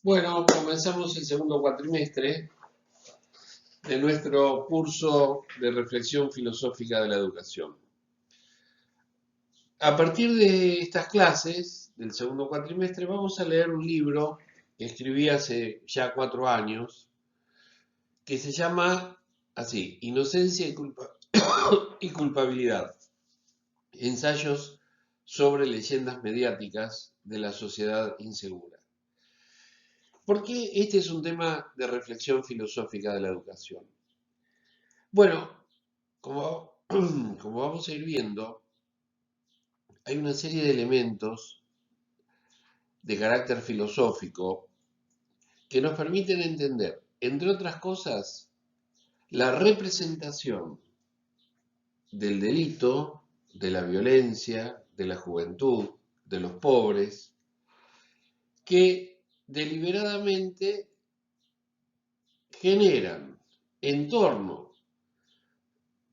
Bueno, comenzamos el segundo cuatrimestre de nuestro curso de reflexión filosófica de la educación. A partir de estas clases del segundo cuatrimestre vamos a leer un libro que escribí hace ya 4 años, que se llama así, Inocencia y culpabilidad. Ensayos sobre leyendas mediáticas de la sociedad insegura. ¿Por qué este es un tema de reflexión filosófica de la educación? Bueno, como, como vamos a ir viendo, hay una serie de elementos de carácter filosófico que nos permiten entender, entre otras cosas, la representación del delito, de la violencia, de la juventud, de los pobres, que deliberadamente generan en torno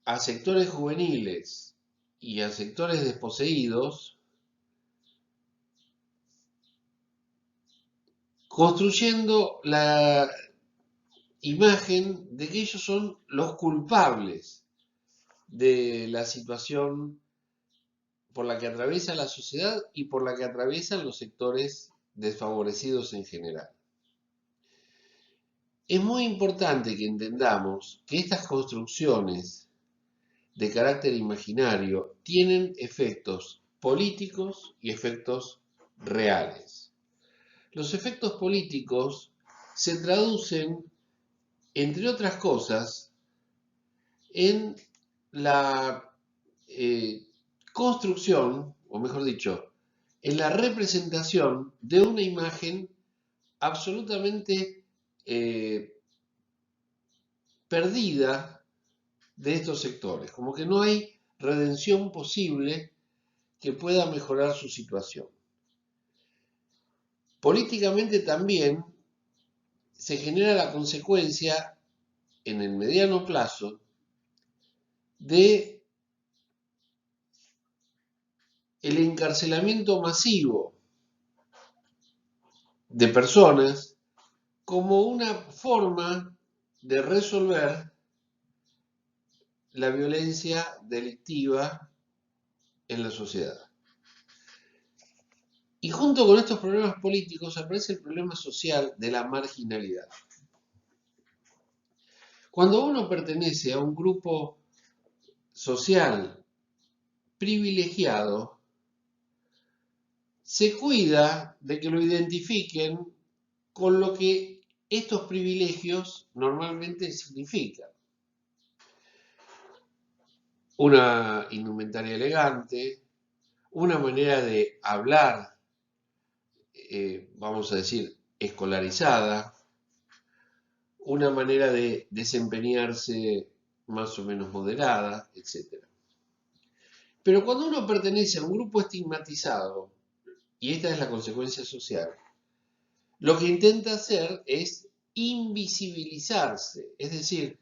a sectores juveniles y a sectores desposeídos, construyendo la imagen de que ellos son los culpables de la situación por la que atraviesa la sociedad y por la que atraviesan los sectores desfavorecidos en general. Es muy importante que entendamos que estas construcciones de carácter imaginario tienen efectos políticos y efectos reales. Los efectos políticos se traducen, entre otras cosas, en la construcción, o mejor dicho, en la representación de una imagen absolutamente eh, perdida de estos sectores, como que no hay redención posible que pueda mejorar su situación. Políticamente también se genera la consecuencia en el mediano plazo de el encarcelamiento masivo de personas como una forma de resolver la violencia delictiva en la sociedad. Y junto con estos problemas políticos aparece el problema social de la marginalidad. Cuando uno pertenece a un grupo social privilegiado, se cuida de que lo identifiquen con lo que estos privilegios normalmente significan. Una indumentaria elegante, una manera de hablar, vamos a decir, escolarizada, una manera de desempeñarse más o menos moderada, etc. Pero cuando uno pertenece a un grupo estigmatizado, y esta es la consecuencia social, lo que intenta hacer es invisibilizarse, es decir,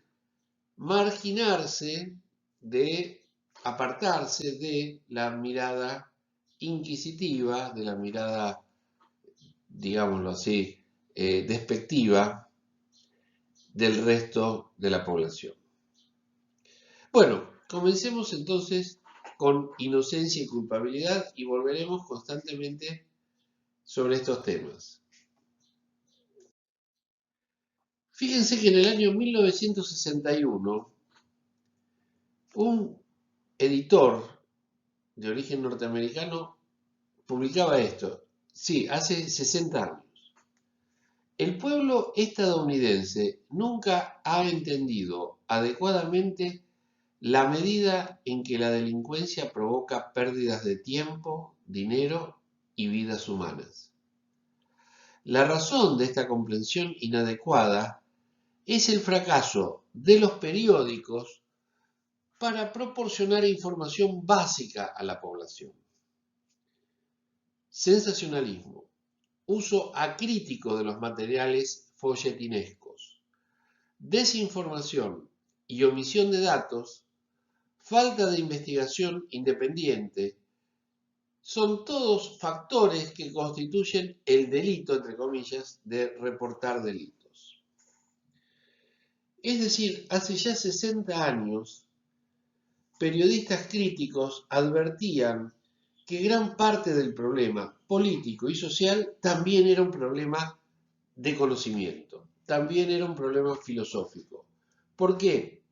marginarse de, apartarse de la mirada inquisitiva, de la mirada, digámoslo así, despectiva del resto de la población. Bueno, comencemos entonces con inocencia y culpabilidad y volveremos constantemente sobre estos temas. Fíjense que en el año 1961, un editor de origen norteamericano publicaba esto. Sí, hace 60 años. El pueblo estadounidense nunca ha entendido adecuadamente la medida en que la delincuencia provoca pérdidas de tiempo, dinero y vidas humanas. La razón de esta comprensión inadecuada es el fracaso de los periódicos para proporcionar información básica a la población. Sensacionalismo, uso acrítico de los materiales folletinescos, desinformación y omisión de datos, falta de investigación independiente son todos factores que constituyen el delito, entre comillas, de reportar delitos. Es decir, hace ya 60 años, periodistas críticos advertían que gran parte del problema político y social también era un problema de conocimiento, también era un problema filosófico. ¿Por qué?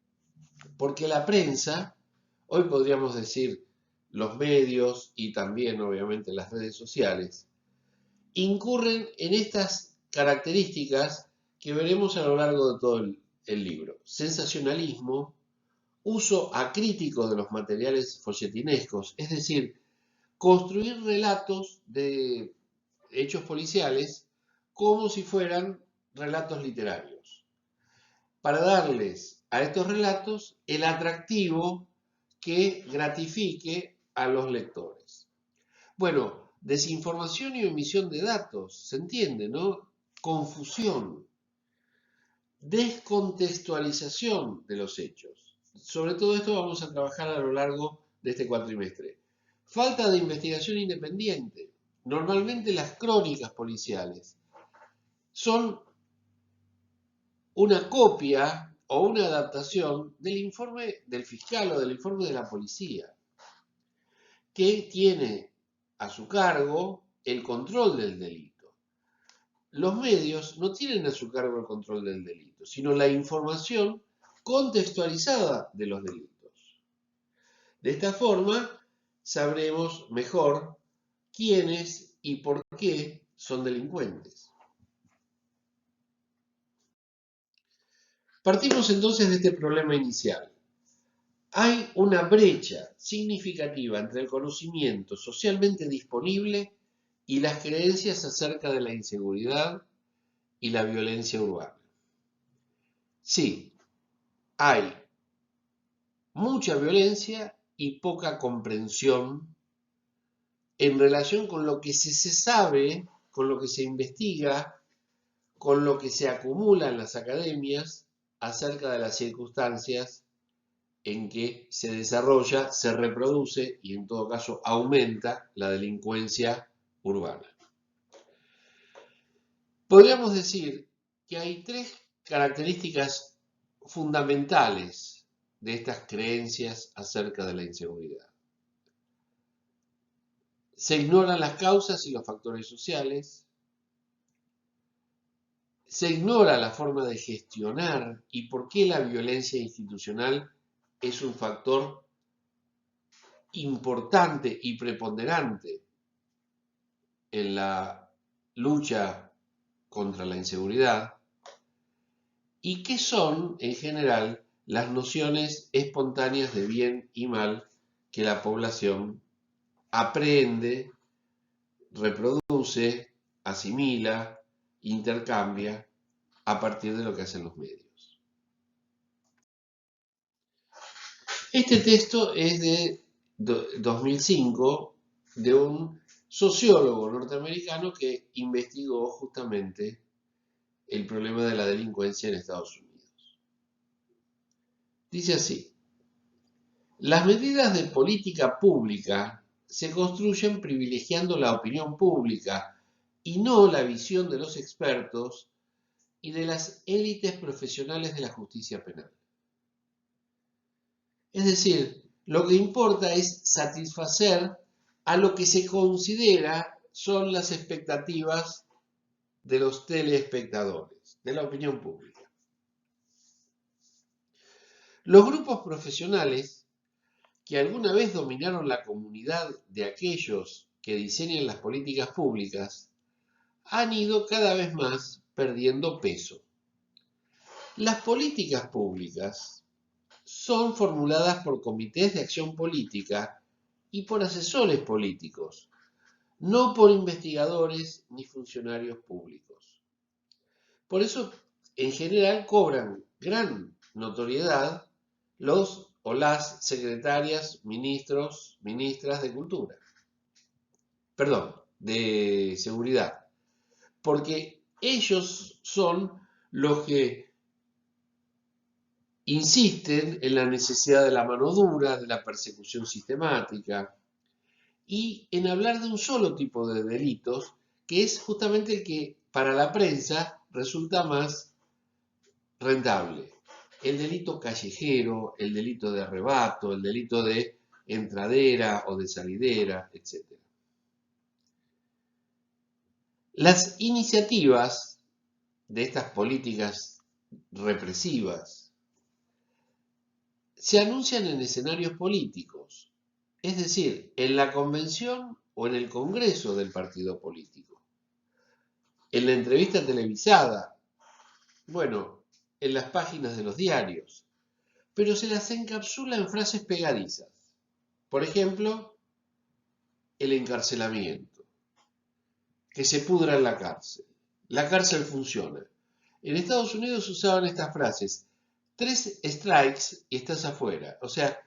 Porque la prensa, hoy podríamos decir los medios y también obviamente las redes sociales, incurren en estas características que veremos a lo largo de todo el libro. Sensacionalismo, uso acrítico de los materiales folletinescos, es decir, construir relatos de hechos policiales como si fueran relatos literarios, para darles a estos relatos el atractivo que gratifique a los lectores. Bueno, desinformación y omisión de datos, se entiende, ¿no? Confusión, descontextualización de los hechos. Sobre todo esto vamos a trabajar a lo largo de este cuatrimestre. Falta de investigación independiente. Normalmente las crónicas policiales son una copia o una adaptación del informe del fiscal o del informe de la policía, que tiene a su cargo el control del delito. Los medios no tienen a su cargo el control del delito, sino la información contextualizada de los delitos. De esta forma, sabremos mejor quiénes y por qué son delincuentes. Partimos entonces de este problema inicial. Hay una brecha significativa entre el conocimiento socialmente disponible y las creencias acerca de la inseguridad y la violencia urbana. Sí, hay mucha violencia y poca comprensión en relación con lo que se sabe, con lo que se investiga, con lo que se acumula en las academias acerca de las circunstancias en que se desarrolla, se reproduce y en todo caso aumenta la delincuencia urbana. Podríamos decir que hay tres características fundamentales de estas creencias acerca de la inseguridad. Se ignoran las causas y los factores sociales, se ignora la forma de gestionar y por qué la violencia institucional es un factor importante y preponderante en la lucha contra la inseguridad, y qué son, en general, las nociones espontáneas de bien y mal que la población aprende, reproduce, asimila, intercambia a partir de lo que hacen los medios. Este texto es de 2005 de un sociólogo norteamericano que investigó justamente el problema de la delincuencia en Estados Unidos. Dice así: las medidas de política pública se construyen privilegiando la opinión pública y no la visión de los expertos y de las élites profesionales de la justicia penal. Es decir, lo que importa es satisfacer a lo que se considera son las expectativas de los telespectadores, de la opinión pública. Los grupos profesionales que alguna vez dominaron la comunidad de aquellos que diseñan las políticas públicas han ido cada vez más perdiendo peso. Las políticas públicas son formuladas por comités de acción política y por asesores políticos, no por investigadores ni funcionarios públicos. Por eso, en general, cobran gran notoriedad los o las secretarias, ministros, ministras de cultura, perdón, de seguridad, porque ellos son los que insisten en la necesidad de la mano dura, de la persecución sistemática, y en hablar de un solo tipo de delitos, que es justamente el que para la prensa resulta más rentable. El delito callejero, el delito de arrebato, el delito de entradera o de salidera, etc. Las iniciativas de estas políticas represivas se anuncian en escenarios políticos, es decir, en la convención o en el congreso del partido político, en la entrevista televisada, bueno, en las páginas de los diarios, pero se las encapsula en frases pegadizas. Por ejemplo, el encarcelamiento, que se pudra en la cárcel. La cárcel funciona. En Estados Unidos usaban estas frases: 3 strikes y estás afuera. O sea,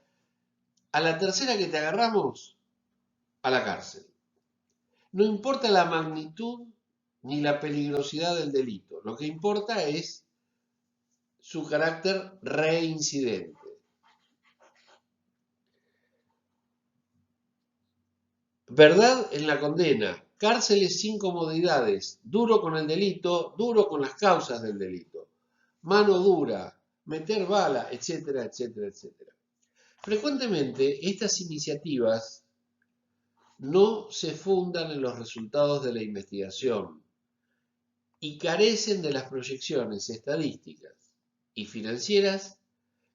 a la tercera que te agarramos, a la cárcel. No importa la magnitud ni la peligrosidad del delito. Lo que importa es su carácter reincidente. Verdad en la condena, cárceles sin comodidades, duro con el delito, duro con las causas del delito, mano dura, meter bala, etcétera, etcétera, etcétera. Frecuentemente estas iniciativas no se fundan en los resultados de la investigación y carecen de las proyecciones estadísticas y financieras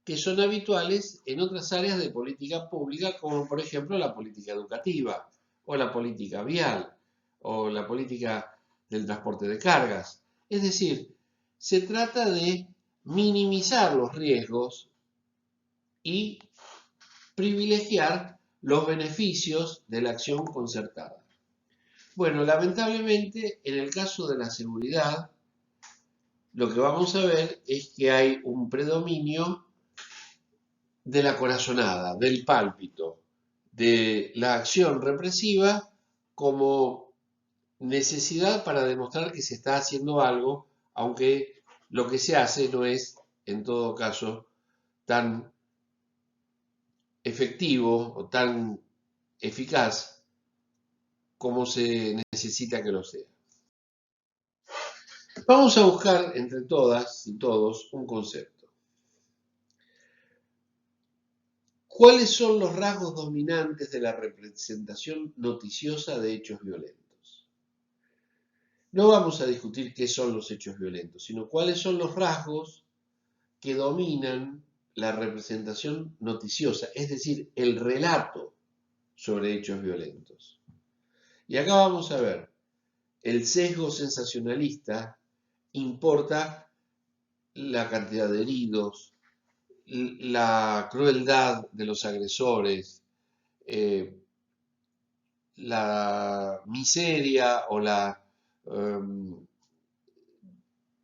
que son habituales en otras áreas de política pública, como por ejemplo la política educativa, o la política vial, o la política del transporte de cargas. Es decir, se trata de minimizar los riesgos y privilegiar los beneficios de la acción concertada. Bueno, lamentablemente, en el caso de la seguridad, lo que vamos a ver es que hay un predominio de la corazonada, del pálpito, de la acción represiva como necesidad para demostrar que se está haciendo algo, aunque lo que se hace no es, en todo caso, tan efectivo o tan eficaz como se necesita que lo sea. Vamos a buscar entre todas y todos un concepto. ¿Cuáles son los rasgos dominantes de la representación noticiosa de hechos violentos? No vamos a discutir qué son los hechos violentos, sino cuáles son los rasgos que dominan la representación noticiosa, es decir, el relato sobre hechos violentos. Y acá vamos a ver, el sesgo sensacionalista importa la cantidad de heridos, la crueldad de los agresores, la miseria o la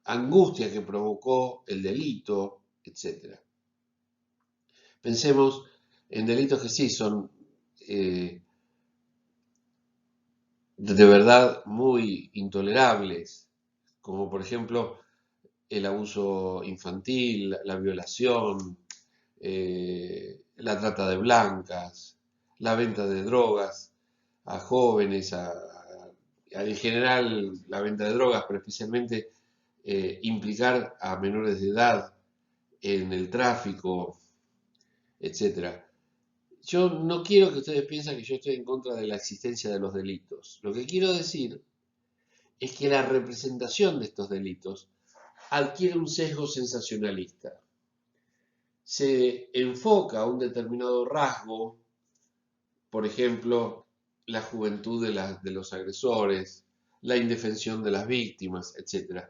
angustia que provocó el delito, etc. Pensemos en delitos que sí son de verdad muy intolerables, como por ejemplo el abuso infantil, la violación, la trata de blancas, la venta de drogas a jóvenes, en general la venta de drogas, pero especialmente implicar a menores de edad en el tráfico, etc. Yo no quiero que ustedes piensen que yo estoy en contra de la existencia de los delitos. Lo que quiero decir es que la representación de estos delitos adquiere un sesgo sensacionalista. Se enfoca a un determinado rasgo, por ejemplo, la juventud de los agresores, la indefensión de las víctimas, etc.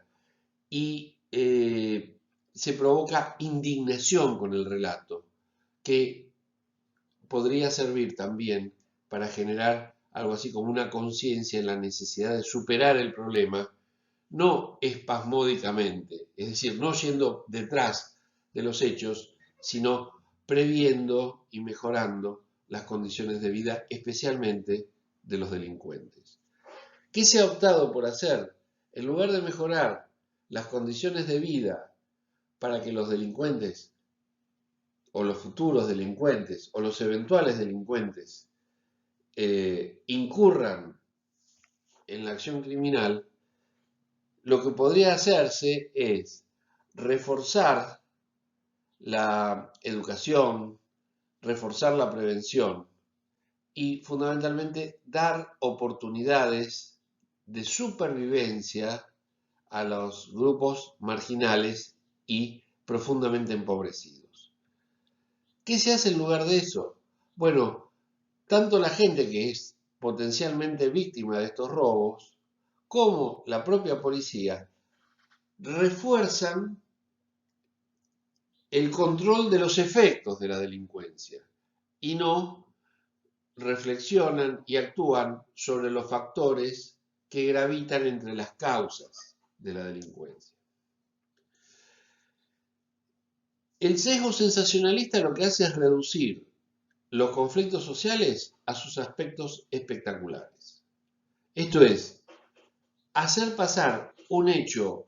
Y se provoca indignación con el relato, que podría servir también para generar algo así como una conciencia en la necesidad de superar el problema, no espasmódicamente, es decir, no yendo detrás de los hechos, sino previendo y mejorando las condiciones de vida, especialmente de los delincuentes. ¿Qué se ha optado por hacer? En lugar de mejorar las condiciones de vida para que los delincuentes o los futuros delincuentes o los eventuales delincuentes incurran en la acción criminal, lo que podría hacerse es reforzar la educación, reforzar la prevención y fundamentalmente dar oportunidades de supervivencia a los grupos marginales y profundamente empobrecidos. ¿Qué se hace en lugar de eso? Bueno, tanto la gente que es potencialmente víctima de estos robos como la propia policía refuerzan el control de los efectos de la delincuencia y no reflexionan y actúan sobre los factores que gravitan entre las causas de la delincuencia. El sesgo sensacionalista lo que hace es reducir los conflictos sociales a sus aspectos espectaculares. Esto es, hacer pasar un hecho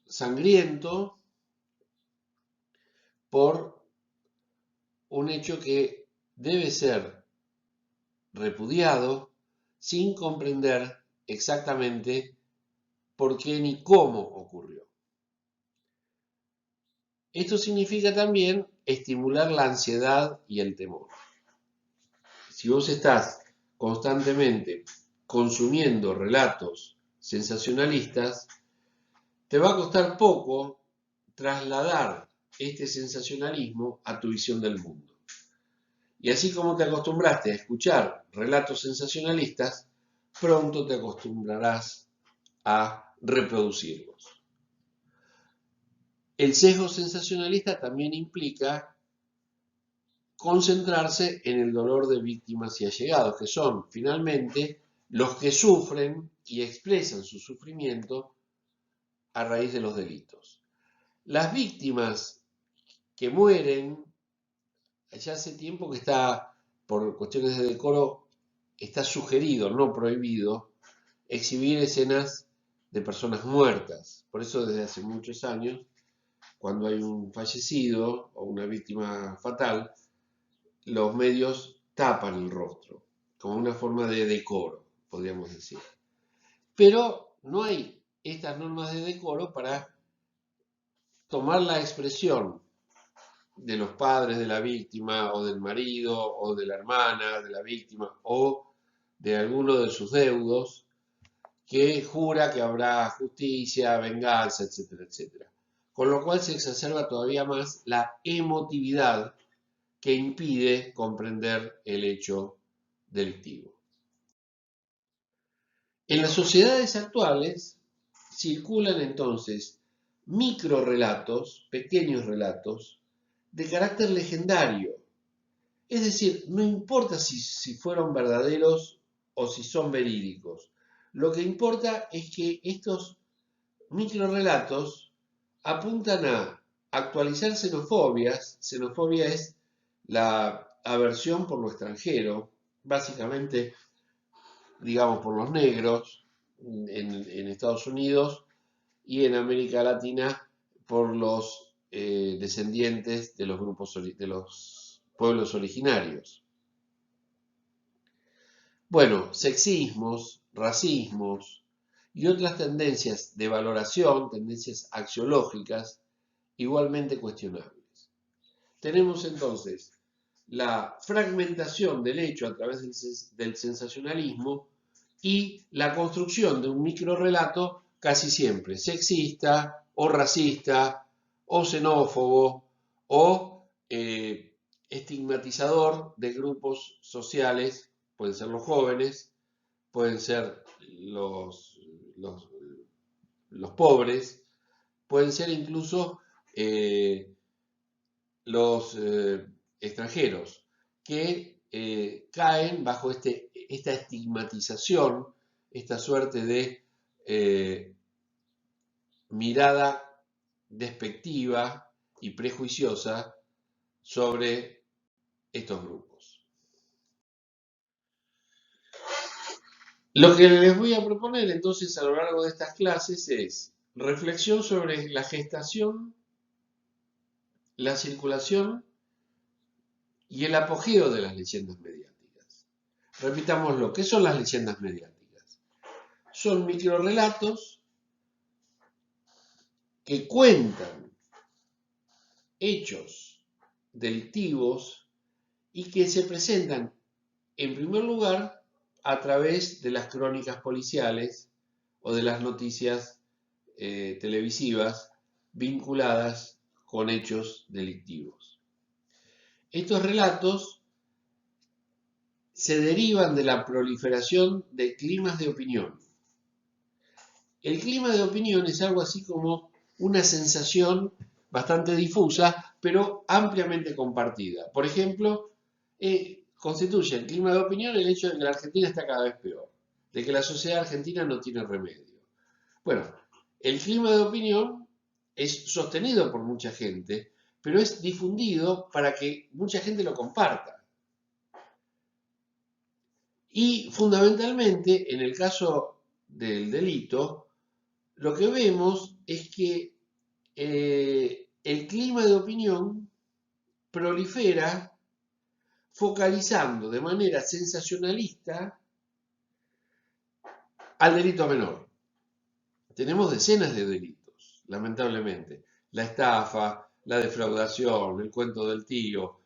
sangriento por un hecho que debe ser repudiado sin comprender exactamente por qué ni cómo ocurrió. Esto significa también estimular la ansiedad y el temor. Si vos estás constantemente consumiendo relatos sensacionalistas, te va a costar poco trasladar este sensacionalismo a tu visión del mundo. Y así como te acostumbraste a escuchar relatos sensacionalistas, pronto te acostumbrarás a reproducirlos. El sesgo sensacionalista también implica concentrarse en el dolor de víctimas y allegados, que son finalmente los que sufren y expresan su sufrimiento a raíz de los delitos. Las víctimas que mueren, ya hace tiempo que está, por cuestiones de decoro, está sugerido, no prohibido, exhibir escenas de personas muertas. Por eso desde hace muchos años, cuando hay un fallecido o una víctima fatal, los medios tapan el rostro, como una forma de decoro, podríamos decir. Pero no hay estas normas de decoro para tomar la expresión de los padres de la víctima, o del marido, o de la hermana de la víctima, o de alguno de sus deudos, que jura que habrá justicia, venganza, etcétera, etcétera. Con lo cual se exacerba todavía más la emotividad que impide comprender el hecho delictivo. En las sociedades actuales circulan entonces microrelatos, pequeños relatos, de carácter legendario. Es decir, no importa si fueron verdaderos o si son verídicos. Lo que importa es que estos microrelatos apuntan a actualizar xenofobias. Xenofobia es la aversión por lo extranjero, básicamente, digamos, por los negros en Estados Unidos y en América Latina por los descendientes de los grupos de los pueblos originarios. Bueno, sexismos, racismos y otras tendencias de valoración, tendencias axiológicas, igualmente cuestionables. Tenemos entonces la fragmentación del hecho a través del sensacionalismo y la construcción de un microrrelato casi siempre sexista o racista o xenófobo o estigmatizador de grupos sociales, pueden ser los jóvenes, pueden ser los pobres, pueden ser incluso los extranjeros, que caen bajo esta estigmatización, esta suerte de mirada despectiva y prejuiciosa sobre estos grupos. Lo que les voy a proponer entonces a lo largo de estas clases es reflexión sobre la gestación, la circulación y el apogeo de las leyendas mediáticas. Repitámoslo, ¿qué son las leyendas mediáticas? Son microrrelatos que cuentan hechos delictivos y que se presentan, en primer lugar, a través de las crónicas policiales o de las noticias televisivas vinculadas con hechos delictivos. Estos relatos se derivan de la proliferación de climas de opinión. El clima de opinión es algo así como una sensación bastante difusa, pero ampliamente compartida. Por ejemplo, constituye el clima de opinión el hecho de que la Argentina está cada vez peor, de que la sociedad argentina no tiene remedio. Bueno, el clima de opinión es sostenido por mucha gente, pero es difundido para que mucha gente lo comparta. Y fundamentalmente, en el caso del delito, lo que vemos es que el clima de opinión prolifera focalizando de manera sensacionalista al delito menor. Tenemos decenas de delitos, lamentablemente. La estafa, la defraudación, el cuento del tío,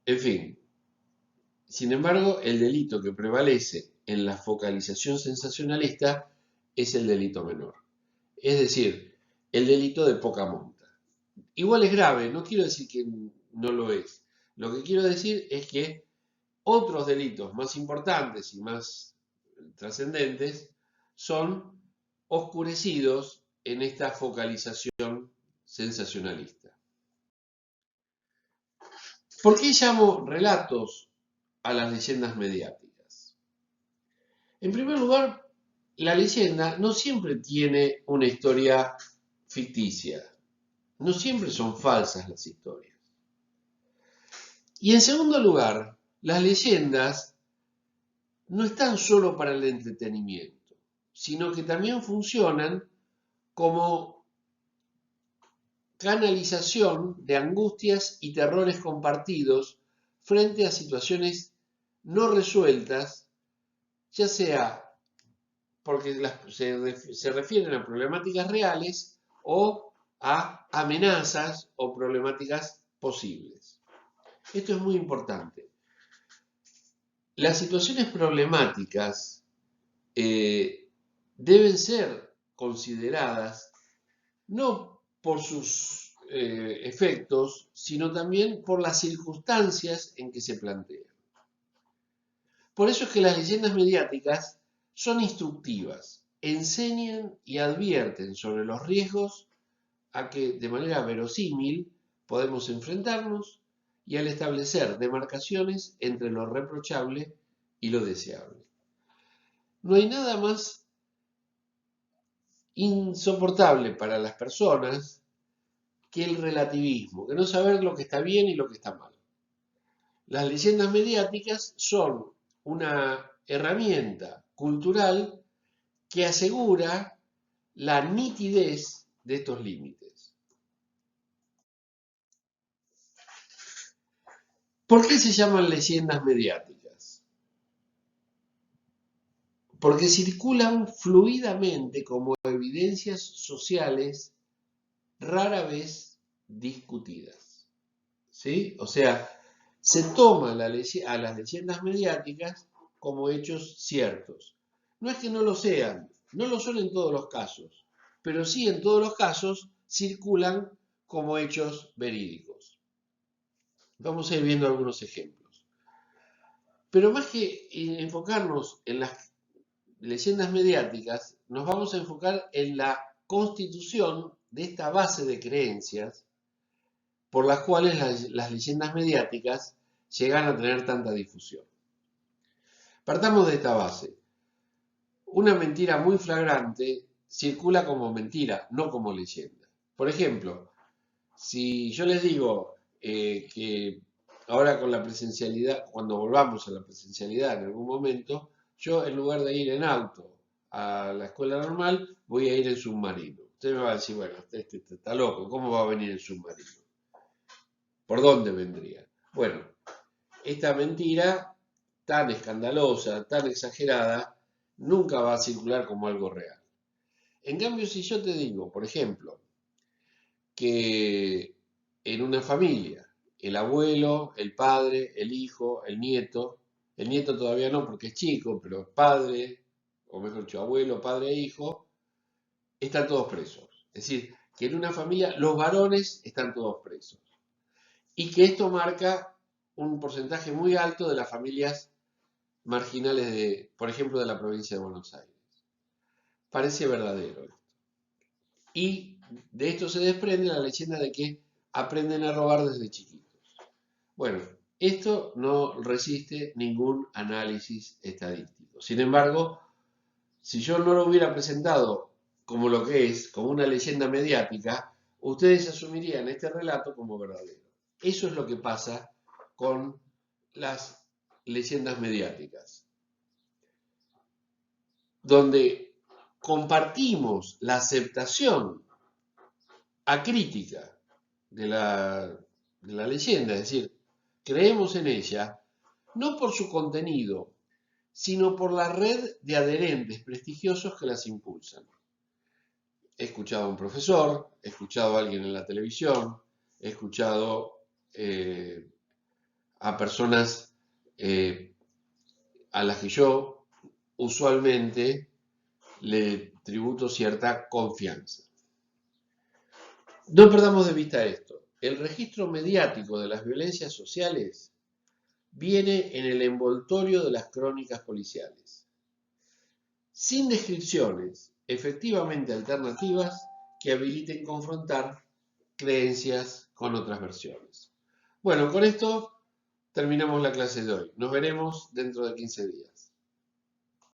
en fin. Sin embargo, el delito que prevalece en la focalización sensacionalista es el delito menor. Es decir, el delito de poca monta. Igual es grave, no quiero decir que no lo es. Lo que quiero decir es que otros delitos más importantes y más trascendentes son oscurecidos en esta focalización sensacionalista. ¿Por qué llamo relatos a las leyendas mediáticas? En primer lugar, la leyenda no siempre tiene una historia ficticia, no siempre son falsas las historias. Y en segundo lugar, las leyendas no están solo para el entretenimiento, sino que también funcionan como canalización de angustias y terrores compartidos frente a situaciones no resueltas, ya sea porque se refieren a problemáticas reales o a amenazas o problemáticas posibles. Esto es muy importante. Las situaciones problemáticas deben ser consideradas no por sus efectos, sino también por las circunstancias en que se plantean. Por eso es que las leyendas mediáticas son instructivas, enseñan y advierten sobre los riesgos a que de manera verosímil podemos enfrentarnos y al establecer demarcaciones entre lo reprochable y lo deseable. No hay nada más insoportable para las personas que el relativismo, que no saber lo que está bien y lo que está mal. Las leyendas mediáticas son una herramienta cultural que asegura la nitidez de estos límites. ¿Por qué se llaman leyendas mediáticas? Porque circulan fluidamente como evidencias sociales rara vez discutidas. ¿Sí? O sea, se toma a las leyendas mediáticas como hechos ciertos. No es que no lo sean, no lo son en todos los casos, pero sí en todos los casos circulan como hechos verídicos. Vamos a ir viendo algunos ejemplos. Pero más que enfocarnos en las leyendas mediáticas, nos vamos a enfocar en la constitución de esta base de creencias por las cuales las leyendas mediáticas llegan a tener tanta difusión. Partamos de esta base. Una mentira muy flagrante circula como mentira, no como leyenda. Por ejemplo, si yo les digo que ahora con la presencialidad, cuando volvamos a la presencialidad en algún momento, yo en lugar de ir en auto a la escuela normal, voy a ir en submarino. Usted me va a decir, bueno, este está loco, ¿cómo va a venir en submarino? ¿Por dónde vendría? Bueno, esta mentira tan escandalosa, tan exagerada, nunca va a circular como algo real. En cambio, si yo te digo, por ejemplo, que en una familia, el abuelo, el padre, el hijo, el nieto todavía no porque es chico, pero padre, o mejor dicho, abuelo, padre e hijo, están todos presos. Es decir, que en una familia los varones están todos presos. Y que esto marca un porcentaje muy alto de las familias marginales de, por ejemplo, de la provincia de Buenos Aires. Parece verdadero. Y de esto se desprende la leyenda de que aprenden a robar desde chiquitos. Bueno, esto no resiste ningún análisis estadístico. Sin embargo, si yo no lo hubiera presentado como lo que es, como una leyenda mediática, ustedes asumirían este relato como verdadero. Eso es lo que pasa con las leyendas mediáticas, donde compartimos la aceptación acrítica de la leyenda, es decir, creemos en ella, no por su contenido, sino por la red de adherentes prestigiosos que las impulsan. He escuchado a un profesor, he escuchado a alguien en la televisión, he escuchado a personas a las que yo usualmente le tributo cierta confianza. No perdamos de vista esto. El registro mediático de las violencias sociales viene en el envoltorio de las crónicas policiales, sin descripciones efectivamente alternativas que habiliten confrontar creencias con otras versiones. Bueno, con esto terminamos la clase de hoy. Nos veremos dentro de 15 días.